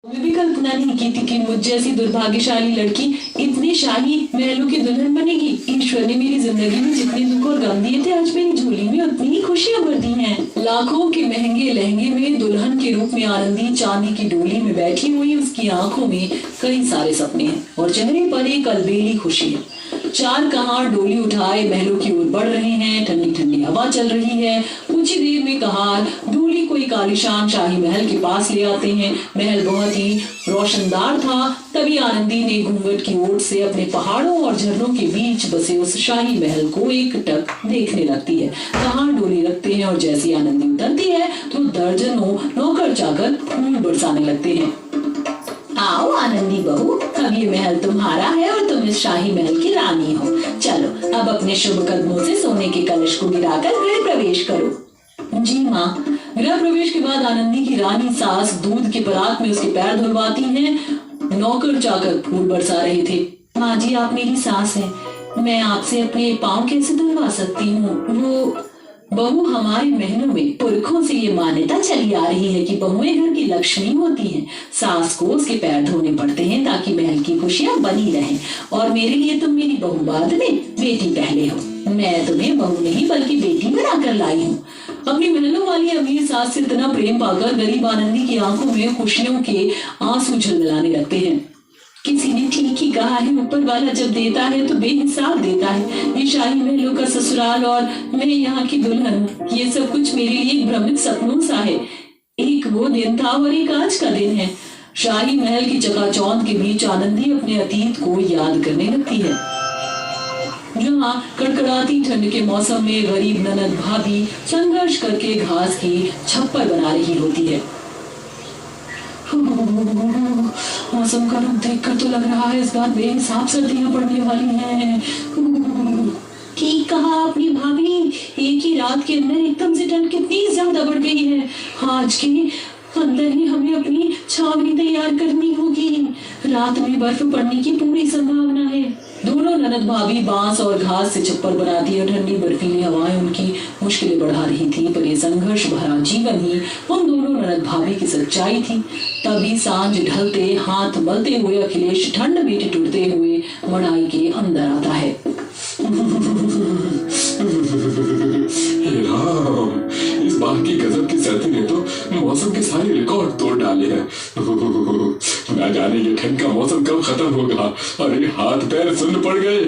मैं भी कल्पना नहीं की थी कि मुझ जैसी दुर्भाग्यशाली लड़की इतनी शाही महलों की दुल्हन बनेगी। ईश्वर ने मेरी जिंदगी में जितने दुख और गम दिए थे, आज मेरी झोली में उतनी ही खुशियां भर दी हैं। लाखों के महंगे लहंगे में दुल्हन के रूप में आनंदी चांदी की डोली में बैठी हुई, उसकी आंखों में कई सारे सपने हैं और चेहरे पर एक अलबेली खुशी है। चार कहार डोली उठाए महलों की ओर बढ़ रहे हैं। ठंडी ठंडी हवा चल रही है। कुछ ही देर में कहार डोली को एक आलीशान शाही महल के पास ले आते हैं। महल बहुत ही रोशनदार था। तभी आनंदी ने घूंघट की ओर से अपने पहाड़ों और झरनों के बीच बसे उस शाही महल को एक टक देखने लगती है। कहार डोली रखते हैं और जैसी आनंदी उतरती है तो दर्जनों नौकर चाकर फूल बरसाने लगते हैं। आओ आनंदी बहू, अब ये महल तुम्हारा है और तुम इस शाही महल की रानी हो। चलो अब अपने शुभ कदमों से सोने के कलश को गिराकर गृह प्रवेश करो। जी माँ। गृह प्रवेश के बाद आनंदी की रानी सास दूध के परात में उसके पैर धुलवाती हैं। नौकर चाकर फूल बरसा रहे थे। माँ जी, आप मेरी सास हैं, मैं आपसे अपने पाँव कैसे धुलवा सकती हूँ? वो बहू, हमारे महलों में पुरखों से ये मान्यता चली आ रही है कि बहुएं घर की लक्ष्मी होती हैं। सास को उसके पैर धोने पड़ते हैं ताकि महल की खुशियां बनी रहें। और मेरे लिए तुम मेरी बहू बाद में, बेटी पहले हो। मैं तुम्हें बहू नहीं बल्कि बेटी बनाकर लाई हूँ। अपनी महलों वाली अमीर सास से इतना प्रेम पाकर गरीब आनंदी की आंखों में खुशियों के आंसू झलमिलाने लगते हैं। किसी ने ठीक ही कहा है, ऊपर वाला जब देता है तो बेहिसाब देता है। ये शाही महलों का ससुराल और मैं यहाँ की दुल्हन, ये सब कुछ मेरे लिए एक भ्रमित सपनों सा है। एक वो दिन था और एक आज का दिन है। शाही महल की चकाचौंध के बीच आनंदी अपने अतीत को याद करने लगती है, जहाँ कड़कड़ाती ठंड के मौसम में गरीब ननद भाभी संघर्ष करके घास की छप्पर बना रही होती है। मौसम का रुख देखकर तो लग रहा है इस बार बेहिसाब सर्दियां पड़ने वाली हैं। ठीक कहा आपने भाभी, एक ही रात के अंदर एकदम से ठंड कितनी ज्यादा बढ़ गई है। आज के अंदर ही हमें अपनी छावनी तैयार करनी होगी। रात में बर्फ पड़ने की पूरी संभावना है। दोनों ननद भाभी बांस और घास से छप्पर बनाती है। ठंडी बर्फीली हवाएं उनकी मुश्किलें बढ़ा रही थी, पर ये संघर्ष भरा जीवन ही उन दोनों ननद भाभी की सच्चाई थी। तभी सांझ ढलते हाथ मलते हुए अखिलेश ठंड में ठिठुरते हुए मड़ाई के अंदर आता है। राम, इस बार की गजब की सर्दी ने तो मौसम के सारे रिकॉर्ड तोड़ डाले हैं। ना जाने ये ठंड का मौसम कब खत्म होगा। अरे हाथ पैर सुन्न पड़ गए।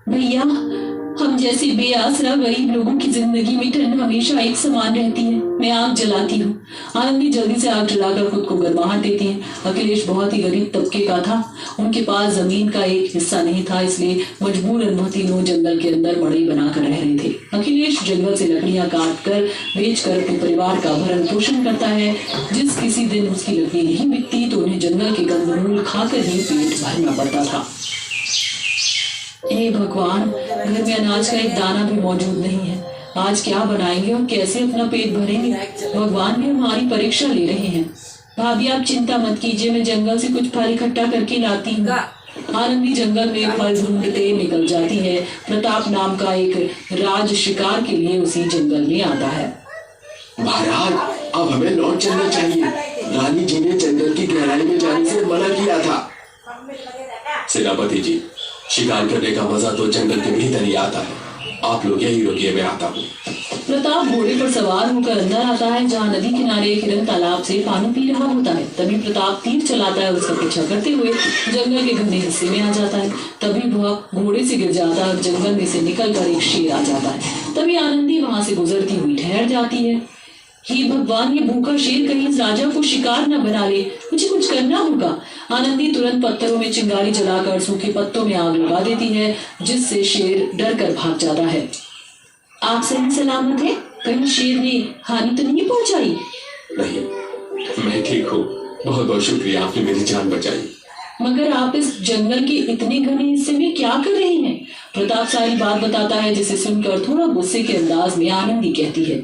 भैया, हम जैसे बेआसरा गरीब लोगों की जिंदगी में ठंड हमेशा एक समान रहती है। मैं आग जलाती हूँ। आनंदी जल्दी से आग जलाकर खुद को गर्माहट देती है। अखिलेश बहुत ही गरीब तबके का था। उनके पास जमीन का एक हिस्सा नहीं था, इसलिए मजबूरन वह तीनों जंगल के अंदर मड़ई बनाकर रह रहे थे। अखिलेश जंगल से लकड़ियां काट कर बेचकर अपने परिवार का भरण पोषण करता है। जिस किसी दिन उसकी लकड़ी नहीं बिकती तो उन्हें जंगल के कंदमूल खाकर ही पेट भरना पड़ता था। हे भगवान, घर में अनाज का एक दाना भी मौजूद नहीं है। आज क्या बनाएंगे और कैसे अपना पेट भरेंगे? भगवान भी हमारी परीक्षा ले रहे हैं। भाभी, आप चिंता मत कीजिए, मैं जंगल से कुछ फल इकट्ठा करके लाती हूँ। आनंदी जंगल में फल ढूंढते निकल जाती है। प्रताप नाम का एक राज शिकार के लिए उसी जंगल में आता है। महाराज, अब हमें लौट चलना चाहिए। रानी जी ने जंगल की गहराई में जाने से मना किया था। सेनापति जी, शिकार करने का मजा तो जंगल के भीतर ही आता है। आप लोग यही रुकिए, मैं आता हूँ। प्रताप घोड़े पर सवार होकर अंदर आता है, जहाँ नदी किनारे एक हिरन तालाब से पानी पी रहा होता है। तभी प्रताप तीर चलाता है और उसका पीछा करते हुए जंगल के घने हिस्से में आ जाता है। तभी वह घोड़े से गिर जाता है और जंगल में से निकलकर एक शेर आ जाता है। तभी आनंदी वहां से गुजरती हुई ठहर जाती है। हे भगवान, ये भूखा शेर कहीं इस राजा को शिकार न बना ले, मुझे कुछ करना होगा। आनंदी तुरंत पत्थरों में चिंगारी जलाकर सूखे पत्तों में आग लगा देती है, जिससे शेर डर कर भाग जाता है। आप सही सलामत है? कहीं शेर ने हानि तो नहीं पहुंचाई? नहीं, मैं ठीक हूँ। बहुत बहुत शुक्रिया, आपने मेरी जान बचाई। मगर आप इस जंगल के इतने घने हिस्से में क्या कर रही हैं? प्रताप सारी बात बताता है, जिसे सुनकर थोड़ा गुस्से के अंदाज में आनंदी कहती है,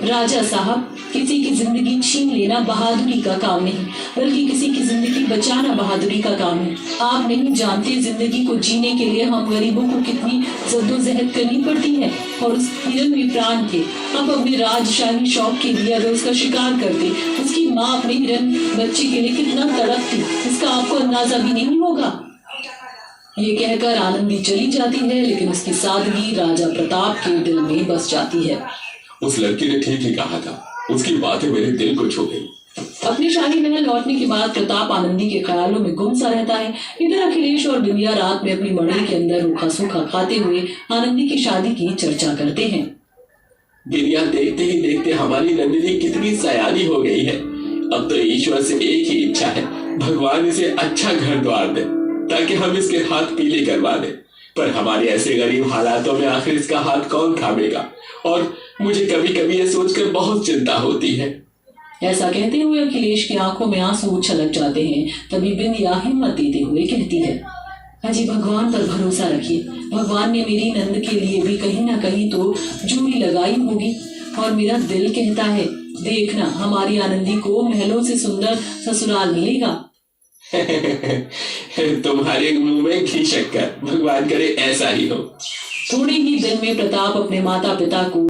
राजा साहब, किसी की जिंदगी छीन लेना बहादुरी का काम नहीं, बल्कि किसी की जिंदगी बचाना बहादुरी का काम है। आप नहीं जानते जिंदगी को जीने के लिए हम गरीबों को कितनी जद्दोजहद करनी पड़ती है। और उस हिरन में प्राण थे। अब अपने राजशाही शौक के लिए अगर उसका शिकार करते, उसकी माँ अपने हिरन बच्चे के लिए कितना तड़पती, इसका आपको अंदाजा भी नहीं होगा। ये कहकर आनंदी चली जाती है, लेकिन उसकी सादगी राजा प्रताप के दिल में बस जाती है। उस लड़की ने ठीक ही कहा था, उसकी बातें मेरे दिल को छू गई। अपने शाही महल लौटने के बाद प्रताप आनंदी के ख्यालों में गुम सा रहता है। इधर अखिलेश और बिंदिया रात में अपनी मड़ई के अंदर रूखा सूखा खाते हुए आनंदी की शादी की चर्चा करते हैं। बिंदिया, देखते ही देखते हमारी नंदिनी कितनी सयानी हो गई है। अब तो ईश्वर से एक ही इच्छा है, भगवान इसे अच्छा घर द्वार दे ताकि हम इसके हाथ पीले करवा दें। पर हमारे ऐसे गरीब हालातों में आखिर इसका हाथ कौन थामेगा? और मुझे कभी कभी ये सोचकर बहुत चिंता होती है। ऐसा कहते हुए अखिलेश की आंखों में आंसू छलक जाते हैं। तभी बिंदिया हिम्मत देते हुए कहती है, अजी भगवान पर भरोसा रखिए, भगवान ने मेरी नंद के लिए भी कहीं ना कहीं तो जोड़ी लगाई होगी। और मेरा दिल कहता है, देखना हमारी आनंदी को महलों से सुंदर ससुराल मिलेगा। तुम्हारे मुंह में घी शक्कर, भगवान करे ऐसा ही हो। थोड़े ही दिन में प्रताप अपने माता पिता को